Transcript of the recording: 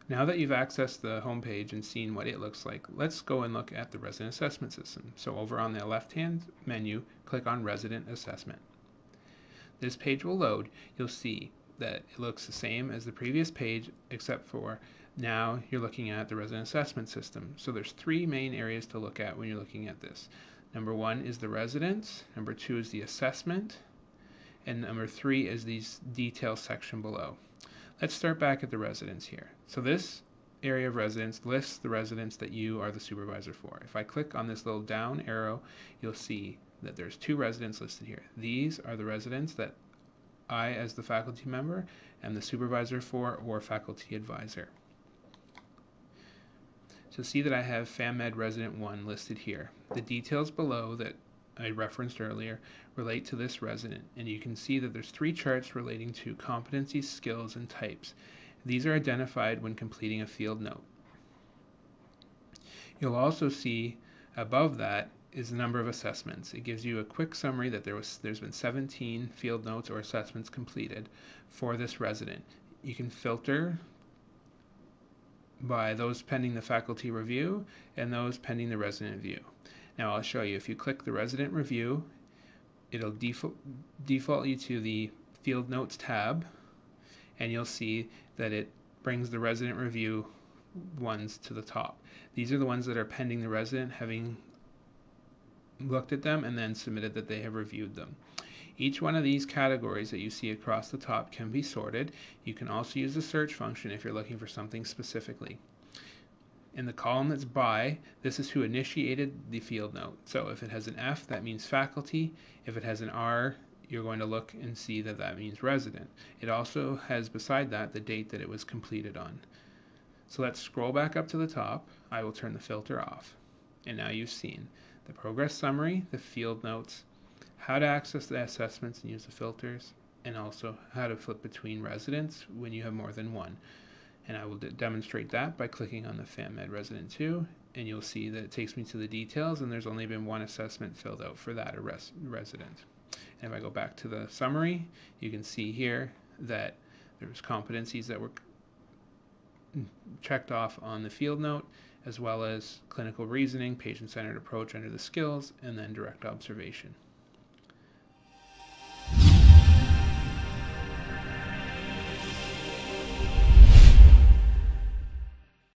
Now that you've accessed the home page and seen what it looks like, let's go and look at the resident assessment system. So over on the left-hand menu, click on Resident Assessment. This page will load. You'll see that it looks the same as the previous page, except for now you're looking at the resident assessment system. So there's three main areas to look at when you're looking at this. Number one is the residence, number two is the assessment, and number three is the details section below. Let's start back at the residence here. So this area of residence lists the residents that you are the supervisor for. If I click on this little down arrow, you'll see that there's two residents listed here. These are the residents that I, as the faculty member, am the supervisor for, or faculty advisor. So see that I have FAMED Resident 1 listed here. The details below that I referenced earlier relate to this resident, and you can see that there's three charts relating to competencies, skills, and types. These are identified when completing a field note. You'll also see above that is the number of assessments. It gives you a quick summary that there's been 17 field notes or assessments completed for this resident. You can filter by those pending the faculty review and those pending the resident review. Now I'll show you. If you click the resident review, it'll default you to the field notes tab, and you'll see that it brings the resident review ones to the top. These are the ones that are pending the resident having looked at them and then submitted that they have reviewed them. Each one of these categories that you see across the top can be sorted. You can also use the search function if you're looking for something specifically. In the column that's by, this is who initiated the field note. So if it has an F, that means faculty. If it has an R, you're going to look and see that that means resident. It also has beside that the date that it was completed on. So let's scroll back up to the top. I will turn the filter off. And now you've seen the progress summary, the field notes, how to access the assessments and use the filters, and also how to flip between residents when you have more than one. And I will demonstrate that by clicking on the FAMED Resident 2, and you'll see that it takes me to the details, and there's only been one assessment filled out for that resident. And if I go back to the summary, you can see here that there's competencies that were checked off on the field note, as well as clinical reasoning, patient-centered approach under the skills, and then direct observation.